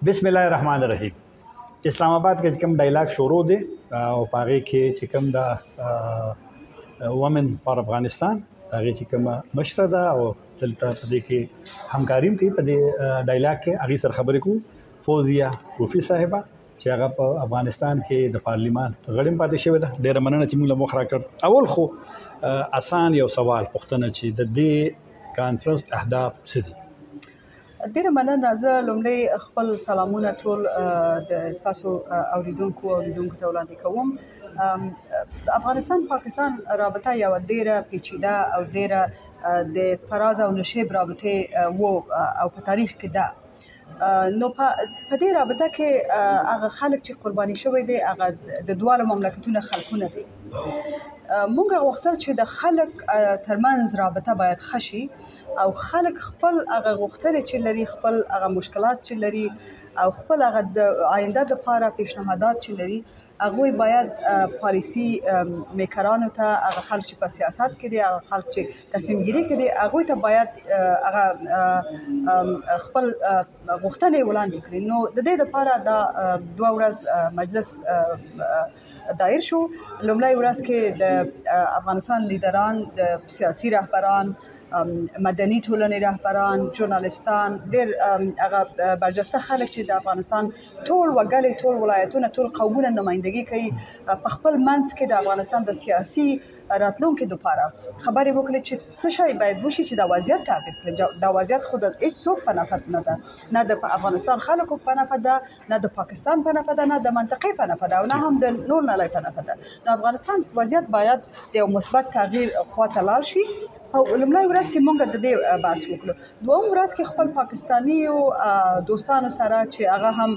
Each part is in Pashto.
بسم الله الرحمن الرحیم. اسلام آباد کې کوم ډایلاګ شروع دی او پاره کې چې کوم دا وومن فار افغانستان هغه چې کوم مشره ده او دلته په دې کې همکاریم کوي په دې ډایلاګ کې هغه سره خبرې کو فوزیه پروفي صاحبہ چې هغه په افغانستان کې د پارلیمان غړیم پاتې شوی ده. ډېر مننه چې موږ له مخ راکړ. اول خو آسان یو سوال پوښتنه چې د دې کانفرنس اهداف څه دي؟ ډیره مننه. زه لومړی خپل سلامونه ټول د تاسو اوریدونکو ته وړاندې کوم. افغانستان پاکستان رابطه یو ډیره پیچیده او ډیره د فراز او نشیب رابطه وو او په تاریخ کې ده. نو په دې رابطه کې هغه خلک چې قرباني شوی دي هغه د دواړو مملکتونو خلکونه دي. مونږ غوښتل چې د خلک ترمنځ رابطه باید ښه شي او خلک خپل هغه غوښتنې چې لري، خپل هغه مشکلات چې لري او خپل هغه د آینده لپاره پیشنهادات چې لري، هغوی باید پالیسي میکرانو ته، هغه خلک چې په سیاست کې دي، هغه خلک چې تصمیم ګیري کې دي، هغوی ته باید هغه خپل غوښتنې وړاندې کړي. نو د دې لپاره دا 2 ورځ مجلس دایر شو. لومړی ورځ کې د افغانستان لیدران، د سیاسي رهبران، مدني ټولنې رهبران، ژورنالیستان، ډېر هغه برجسته خلک چې د افغانستان ټول وګړي، ټول ولایتونه، ټول قومونه نمایندګي کوي، په خپل منځ کې د افغانستان د سیاسي راتلونکي لپاره خبرې وکړي چې څه شی باید وشي چې دا وضعیت تعبیر کړي. دا وضعیت خو د هیڅ څوک په نفع نه ده، نه د افغانستان خلکو په نفع ده، نه د پاکستان په نفع ده، نه د منطقې په نفع ده او نه هم د نور نړۍ په نفع ده. د افغانستان وضعیت باید د یو مثبت تغییر خواته لاړ شي. او لومړی ورځ کې مونږ د دې بحث وکړو. دوم ورځ کې خپل پاکستاني او دوستانو سره چې هغه هم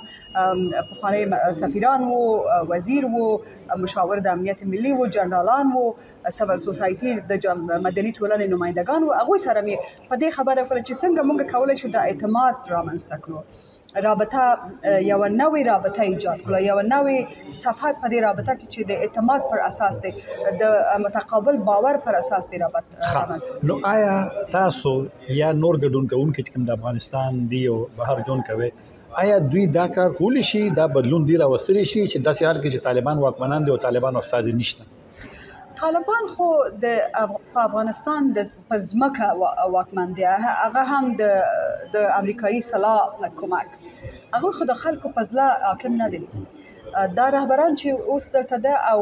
پخوانی سفیران وو، وزیر وو، مشاور د امنیت ملي وو، جنرالان وو، سیویل سوسایټي د مدني ټولنې نمایندګان وو، هغوی سره مې په دې خبره وکړه چې څنګه مونږ کولی شو د اعتماد رامنځته کړو، رابطه یو نوې رابطه ایجاد کړو، یو نوې صفحه په دې رابطه کې چې د اعتماد پر اساس دی، د متقابل باور پر اساس دی رابطه. نو آیا تاسو یا نور ګډون کوونکي چې کوم د افغانستان دی او بهر ژوند کوي، آیا دوی دا کار کولی شي، دا بدلون دی راوستلی شي چې داسې حال کې چې طالبان واکمنان دي او طالبان استازي نشته؟ طالبان خو په افغانستان د ځمکه واکمن دي، هغه هم د امریکایي سلاح په کمک، هغوی خو د خلکو په زړه حاکم نه دي. دا رهبران چې اوس دلته ده او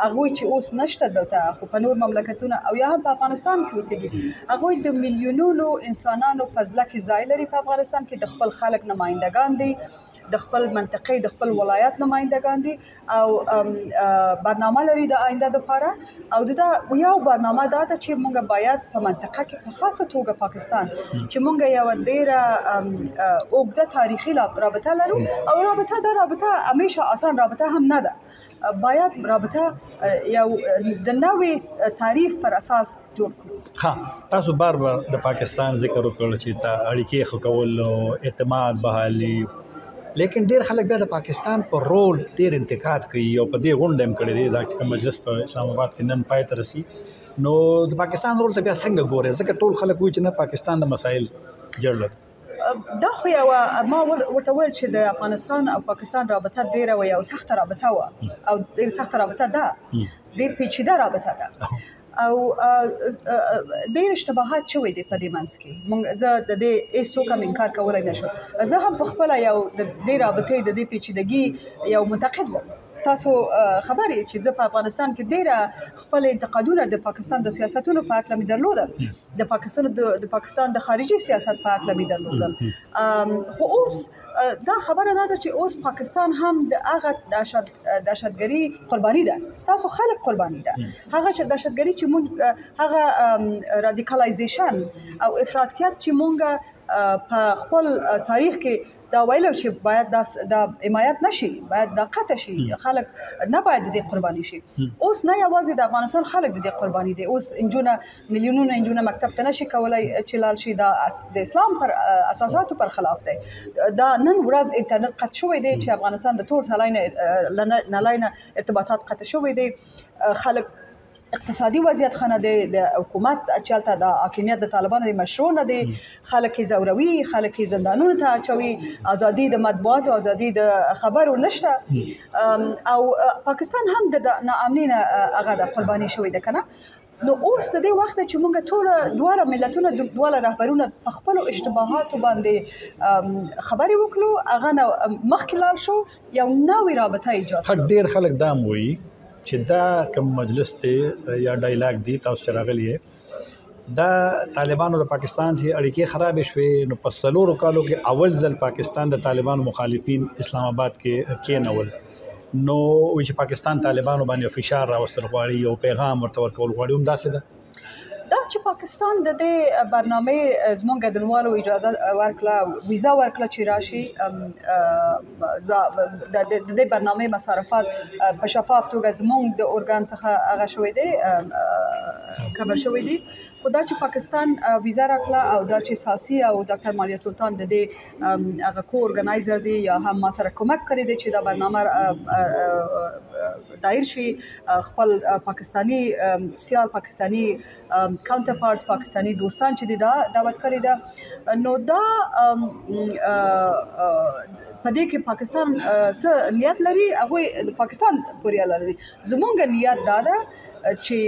هغوی چې اوس نشته دلته خو په نور مملکتونه او یا هم په افغانستان کې اوسېږي، هغوی د میلیونونو انسانانو په زړه کې ځای لري. په افغانستان کې د خپل خلک نمایندګان دي، د خپل منطقې، د خپل ولایت نمایندګان دي او برنامه لري د آینده لپاره. او دا یو برنامه دا ده چې موږ باید په منطقه کې په خاصه توګه پاکستان چې موږ یو ډېره اوږده تاریخي رابطه لرو او رابطه همیشه آسان رابطه هم نه ده، باید رابطه یو د نوې تعریف پر اساس جوړ کړو. تاسو بار د پاکستان ذکر وکړ چې تا اړیکې ښه کول او اعتماد بحالي، لیکن ډیر خلک بیا د پاکستان په رول ډیر انتقاد کوي او په دې غونډه هم کړې دی دا چې مجلس په اسلام آباد کې نن پای ته رسي. نو د پاکستان رول ته بیا څنګه ګورئ؟ ځکه ټول خلک وایي چې نه پاکستان د مسایل جړ لري. دا خو یو ما ورته ویل چې د افغانستان او پاکستان رابطه ډیره و یو سخته رابطه وه او ډېر سخته رابطه ده، ډېر پیچیده رابطه ده او ډېر اشتباهات شوي دي په دې منځ کې. زه د دې هېڅ څوک هم انکار کولی نه شم. زه هم پخپله یو د دې رابطې د دې پیچیدګي یو منتقد وم. تاسو خبر یې چې زه په افغانستان کې ډېره خپل انتقادونه د پاکستان د سیاستونو په هکله مې درلودل، د پاکستان د خارجي سیاست په هکله مې درلودل. خو اوس دا خبره دا ده چې اوس پاکستان هم د هغه دهشتګري قرباني ده، ستاسو خلک قرباني ده. هغه دهشتګري چې موږ هغه رادیکالایزیشن او افراطیت چې موږ په خپل تاریخ کې دا ویلو چې باید دا حمایت نشي، باید دا قطع شي، خلک نه باید د دې قرباني شي. اوس نه یوازې د افغانستان خلک د دې قرباني دي، اوس میلیونونه انجونه مکتب ته نشي کولی چې لاړ شي. دا د اسلام پر اساساتو پر خلاف دی. دا نن ورځ انټرنیټ قطع شوی دی چې افغانستان د ټول نړۍ نه ارتباطات قطع شوی دی. خلک اقتصادي وضعیت ښه نه دی، د حکومت چې هلته د حاکمیت د طالبانو د مشروع نه دی، خلک یې ځوروي، خلک یې زندانونو ته اچوي، ازادي د مطبوعاتو، ازادي د خبرو نشته، او پاکستان هم د ناامنۍ نه هغه د قرباني شوی ده که نه. نو اوس د دې وخت چې موږ ټول دواړه ملتونه دواړه رهبرونه په خپلو اشتباهاتو باندې خبرې وکړو، هغه نه مخکې لاړ شو، یو نوې رابطه ایجاد حق ډېر خلک دا هم وایي چې دا کوم مجلس دی یا ډایلاګ دی تاسو چې راغلی یې دا طالبانو د پاکستان چې اړیکې خرابې شوې نو په 4 کالو کې اول ځل پاکستان د طالبانو مخالفین اسلام آباد کې کېنول نو چې پاکستان طالبانو باندې فشار راوستل غواړي او پیغام ورته ورکول غواړي هم داسې ده دا چې پاکستان د دې برنامې زموږ ګډونوالو اجازه ورکړه، ویزا ورکړه چې راشي، د دې برنامې مصارفات په شفاف توګه زموږ د ارګان څخه هغه شوی دی، کبر شوی دی. خو دا چې پاکستان ویزا راکړه او دا چې ساسي او ډاکټر مالیه سلطان د دې هغه کو ارګنایزر دی یا هم ما سره کومک کړی دی چې دا برنامه دایر شي، خپل پاکستانی سیال، پاکستانی کاونټر پارټس، پاکستانی دوستان چې دا دعوت کړی ده، نو دا په دې کې پاکستان څه نیت لري هغوی د پاکستان پورې اړه لري. زموږ نیت دا ده چې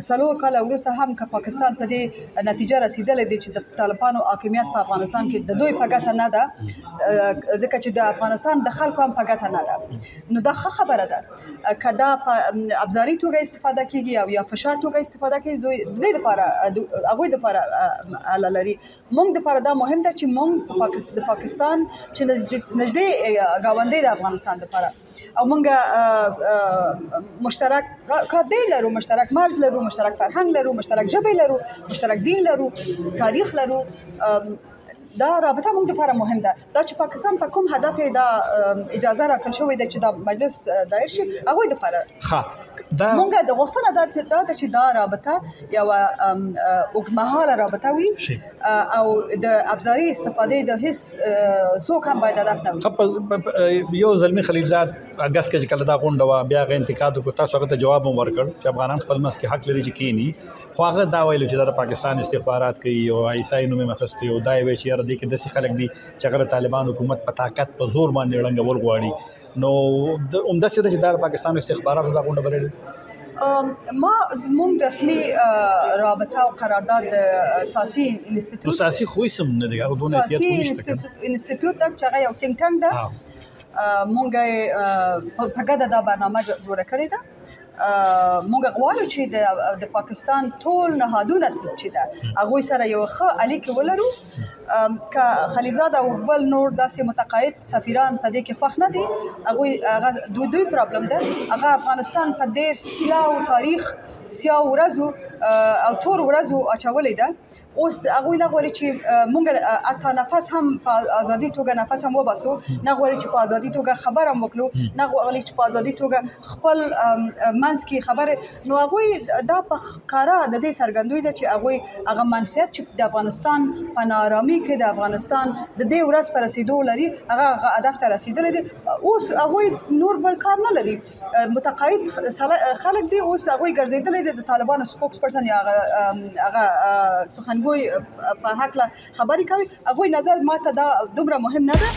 4 کاله وروسته هم که پاکستان په دې نتیجه رسیدلی دی چې د طالبانو حاکمیت په افغانستان کې د دوی په ګټه نه ده، ځکه چې د افغانستان د خلکو هم په ګټه نه ده، نو دا ښه خبره ده. که دا په ابزاري توګه استفاده کېږي او یا فشار توګه استفاده کېږي، دوی د دې لپاره هغوی دپاره اله لري. موږ دپاره دا مهم ده چې موږ د پاکستان چې نږدې ګاونډی د افغانستان دپاره او موږ مشترک کار لرو، مشترک مرز لرو، مشترک فرهنګ لرو، مشترک ژبې لرو، مشترک دین لرو، تاریخ لرو. دا رابطه موږ لپاره مهم ده. دا چې پاکستان په کوم هدف دا اجازه راکړل شوې ده چې دا مجلس دایر شي، هغوی دپاره موږ د غوښتنه دا ده چې دا رابطه یوه اوږدمهاله رابطه وي او د ابزاري استفادې د هیڅ څوک هم باید هدف نه وي. یو زلمي خلیلزاد اګست کې چې کله دا غونډه وه بیا هغه انتقاد وکړ، تاسو هغه ته جواب هم ورکړ چې افغانان خپل منځ کې حق لري چې کښېني، خو هغه دا ویلو چې دا د پاکستان استخبارات کوي او عیسی نوم یې اخیستی او دا یې وایي چې یاره دې کې داسې خلک دي چې هغه د طالبان حکومت په طاقت په زور باندې ړنګول غواړي. نو همداسې ده چې دا د پاکستان استخباراتو دا غونډه بللې. ما زموږ رسمي رابطه او قرارداد د ساسي انسټیټیوټ، ساسي خو اسم نه دی، هغه دونه حیثیت هم نشته، انسټیټیوټ ده چې هغه یو تینک ټانک ده، موږ په ګډه دا برنامه جوړه کړې ده. موږ غواړو چې د پاکستان ټول نهادونه چې ده هغوی سره یو ښه اړیکې ولرو. که خلیلزاد او بل نور داسې متقاعد سفیران په دې کې خوښ نه دي، هغوی هغه دوی پرابلم ده. هغه افغانستان په ډېر سیاو تاریخ، سیاو ورځو او تور ورځو اچولی ده. اوس هغوی نه غواړي چې موږ حتی نفس هم په ازادي توګه نفس هم وباسو، نه غواړي چې په ازادي توګه خبر هم وکړو، نه غواړي چې په ازادي توګه خپل منځ کې خبرې. نو هغوی دا په ښکاره د دې څرګندوي ده چې هغوی هغه منفعت چې د افغانستان په ناارامي کې د افغانستان د دې ورځ په رسیدو لري، هغه هدف ته رسیدلی دی. اوس هغوی نور بل کار نه لري، متقاعد خلک دي، اوس هغوی ګرځېدلی دی د طالبانو سپوکس پرسن یا هغه سخنګوی په هکله خبرې کوي. هغوی نظر ما ته دا دومره مهم نه ده.